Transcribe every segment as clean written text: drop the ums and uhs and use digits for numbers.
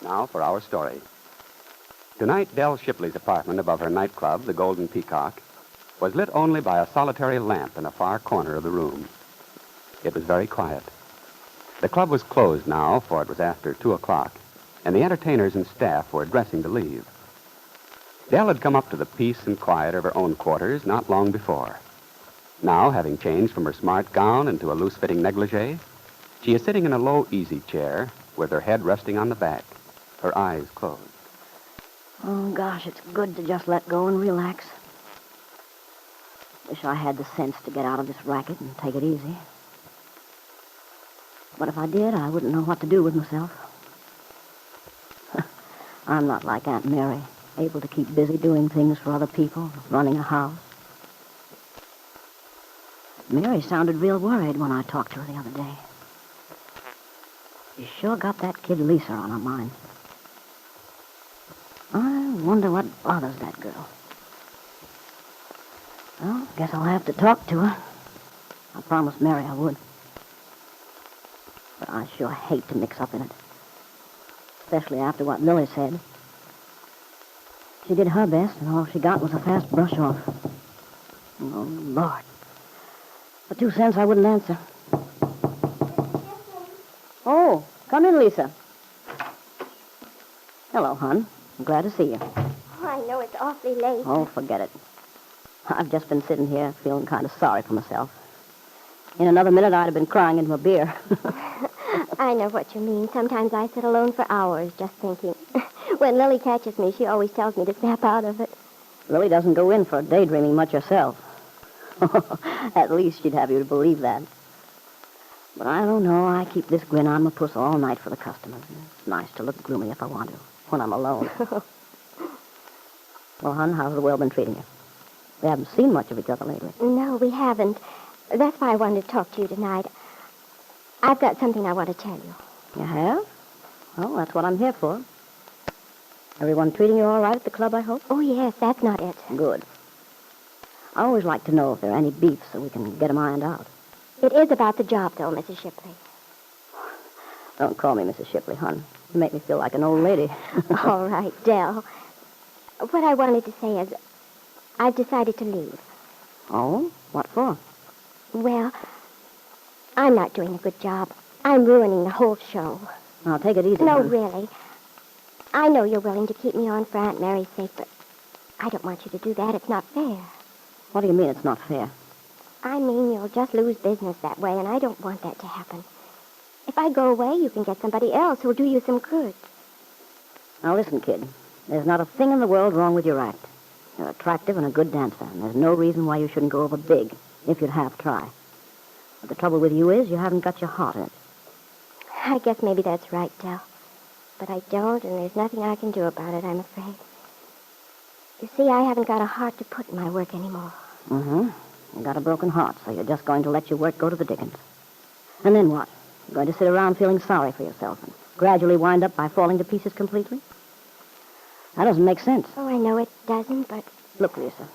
Now for our story. Tonight, Dell Shipley's apartment above her nightclub, the Golden Peacock, was lit only by a solitary lamp in a far corner of the room. It was very quiet. The club was closed now, for it was after 2 o'clock, and the entertainers and staff were dressing to leave. Dell had come up to the peace and quiet of her own quarters not long before. Now, having changed from her smart gown into a loose-fitting negligee, she is sitting in a low easy chair with her head resting on the back, her eyes closed. Oh, gosh, it's good to just let go and relax. Wish I had the sense to get out of this racket and take it easy. But if I did, I wouldn't know what to do with myself. I'm not like Aunt Mary, able to keep busy doing things for other people, running a house. Mary sounded real worried when I talked to her the other day. She sure got that kid Lisa on her mind. I wonder what bothers that girl. Well, guess I'll have to talk to her. I promised Mary I would. But I sure hate to mix up in it. Especially after what Lily said. She did her best, and all she got was a fast brush off. Oh, Lord. For 2 cents, I wouldn't answer. Oh, come in, Lisa. Hello, hon. I'm glad to see you. Oh, I know it's awfully late. Oh, forget it. I've just been sitting here feeling kind of sorry for myself. In another minute, I'd have been crying into a beer. I know what you mean. Sometimes I sit alone for hours just thinking. When Lily catches me, she always tells me to snap out of it. Lily doesn't go in for daydreaming much herself. At least she'd have you to believe that. But I don't know. I keep this grin on my puss all night for the customers. It's nice to look gloomy if I want to, when I'm alone. Well, hon, how's the world been treating you? We haven't seen much of each other lately. No, we haven't. That's why I wanted to talk to you tonight. I've got something I want to tell you. You have? Well, that's what I'm here for. Everyone treating you all right at the club, I hope? Oh, yes, that's not it. Good. I always like to know if there are any beefs so we can get them ironed out. It is about the job, though, Mrs. Shipley. Don't call me Mrs. Shipley, hon. You make me feel like an old lady. All right, Dell. What I wanted to say is I've decided to leave. Oh? What for? Well, I'm not doing a good job. I'm ruining the whole show. Now, take it easy, No, hon. really. I know you're willing to keep me on for Aunt Mary's sake, but I don't want you to do that. It's not fair. What do you mean it's not fair? I mean you'll just lose business that way, and I don't want that to happen. If I go away, you can get somebody else who'll do you some good. Now, listen, kid. There's not a thing in the world wrong with your act. You're attractive and a good dancer, and there's no reason why you shouldn't go over big, if you'd half try. But the trouble with you is you haven't got your heart in it. I guess maybe that's right, Dell. But I don't, and there's nothing I can do about it, I'm afraid. You see, I haven't got a heart to put in my work anymore. Mm-hmm. You got a broken heart, so you're just going to let your work go to the dickens. And then what? You're going to sit around feeling sorry for yourself and gradually wind up by falling to pieces completely? That doesn't make sense. Oh, I know it doesn't, but... Look, Lisa.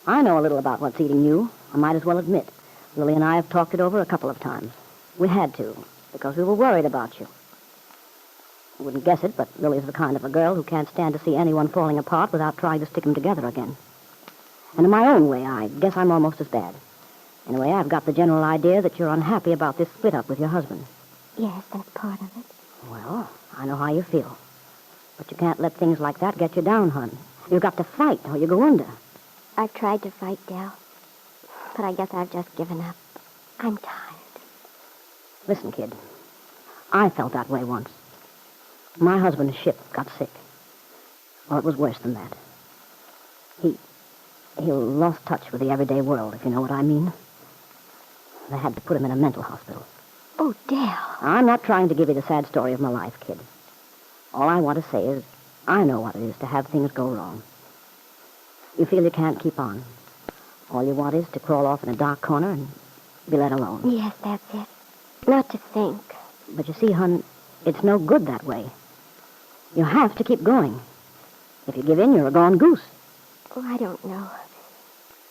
I know a little about what's eating you. I might as well admit. Lily and I have talked it over a couple of times. We had to, because we were worried about you. You wouldn't guess it, but Lily's the kind of a girl who can't stand to see anyone falling apart without trying to stick them together again. And in my own way, I guess I'm almost as bad. Anyway, I've got the general idea that you're unhappy about this split-up with your husband. Yes, that's part of it. Well, I know how you feel. But you can't let things like that get you down, hon. You've got to fight, or you go under. I've tried to fight, Dell. But I guess I've just given up. I'm tired. Listen, kid. I felt that way once. My husband's ship got sick. Or it was worse than that. He lost touch with the everyday world, if you know what I mean. They had to put him in a mental hospital. Oh, Dell. I'm not trying to give you the sad story of my life, kid. All I want to say is I know what it is to have things go wrong. You feel you can't keep on. All you want is to crawl off in a dark corner and be let alone. Yes, that's it. Not to think. But you see, hon, it's no good that way. You have to keep going. If you give in, you're a gone goose. Oh, I don't know.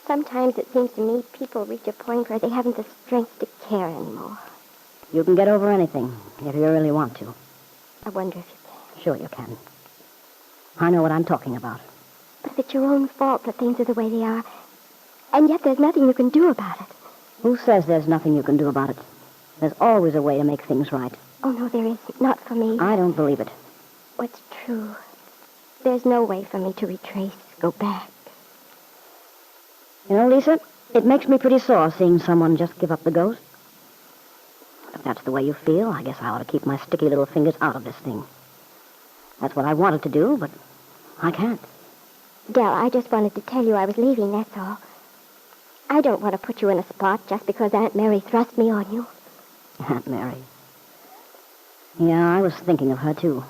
Sometimes it seems to me people reach a point where they haven't the strength to care anymore. You can get over anything if you really want to. I wonder if you can. Sure you can. I know what I'm talking about. But if it's your own fault that things are the way they are, and yet there's nothing you can do about it. Who says there's nothing you can do about it? There's always a way to make things right. Oh, no, there isn't. Not for me. I don't believe it. What's true? There's no way for me to retrace, go back. You know, Lisa, it makes me pretty sore seeing someone just give up the ghost. If that's the way you feel, I guess I ought to keep my sticky little fingers out of this thing. That's what I wanted to do, but I can't. Dell, I just wanted to tell you I was leaving, that's all. I don't want to put you in a spot just because Aunt Mary thrust me on you. Aunt Mary. Yeah, I was thinking of her, too.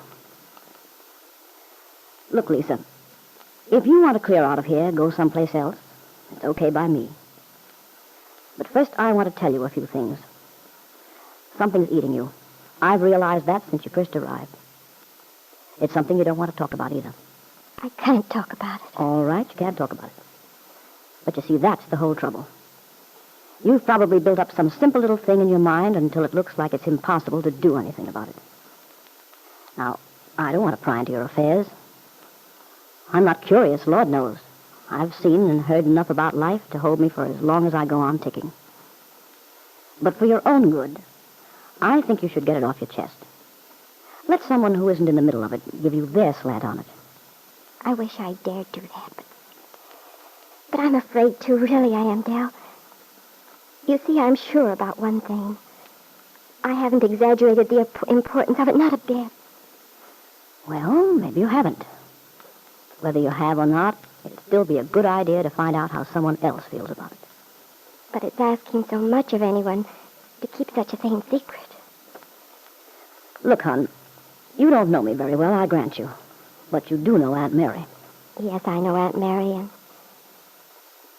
Look, Lisa, if you want to clear out of here, go someplace else, it's okay by me. But first, I want to tell you a few things. Something's eating you. I've realized that since you first arrived. It's something you don't want to talk about either. I can't talk about it. All right, you can't talk about it. But you see, that's the whole trouble. You've probably built up some simple little thing in your mind until it looks like it's impossible to do anything about it. Now, I don't want to pry into your affairs. I'm not curious, Lord knows. I've seen and heard enough about life to hold me for as long as I go on ticking. But for your own good, I think you should get it off your chest. Let someone who isn't in the middle of it give you their slant on it. I wish I dared do that, but I'm afraid to, really I am, Dell. You see, I'm sure about one thing. I haven't exaggerated the importance of it, not a bit. Well, maybe you haven't. Whether you have or not, it'd still be a good idea to find out how someone else feels about it. But it's asking so much of anyone to keep such a thing secret. Look, hon, you don't know me very well, I grant you. But you do know Aunt Mary. Yes, I know Aunt Mary,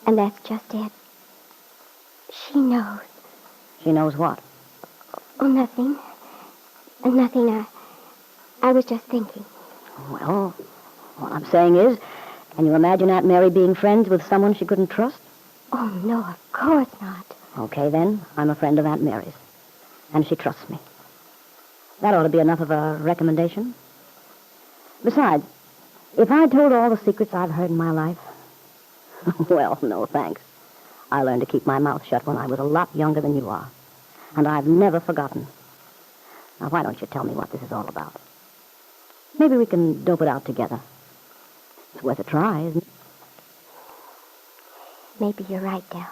and that's just it. She knows. She knows what? Oh, nothing. Nothing. I was just thinking. Well, what I'm saying is, can you imagine Aunt Mary being friends with someone she couldn't trust? Oh, no, of course not. Okay, then, I'm a friend of Aunt Mary's. And she trusts me. That ought to be enough of a recommendation. Besides, if I told all the secrets I've heard in my life, well, no thanks. I learned to keep my mouth shut when I was a lot younger than you are. And I've never forgotten. Now, why don't you tell me what this is all about? Maybe we can dope it out together. It's worth a try, isn't it? Maybe you're right, Dell.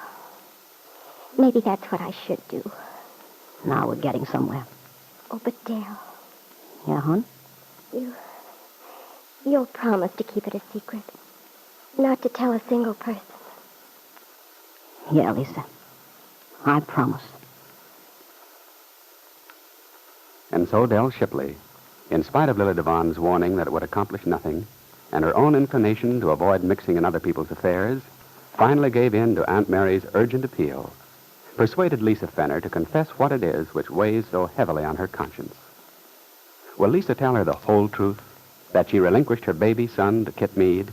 Maybe that's what I should do. Now we're getting somewhere. Oh, but Dell. Yeah, hon? You'll promise to keep it a secret. Not to tell a single person. Yeah, Lisa. I promise. And so Dell Shipley, in spite of Lily Devon's warning that it would accomplish nothing, and her own inclination to avoid mixing in other people's affairs, finally gave in to Aunt Mary's urgent appeal, persuaded Lisa Fenner to confess what it is which weighs so heavily on her conscience. Will Lisa tell her the whole truth, that she relinquished her baby son to Kit Meade?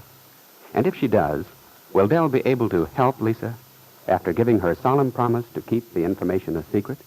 And if she does, will Dell be able to help Lisa after giving her solemn promise to keep the information a secret?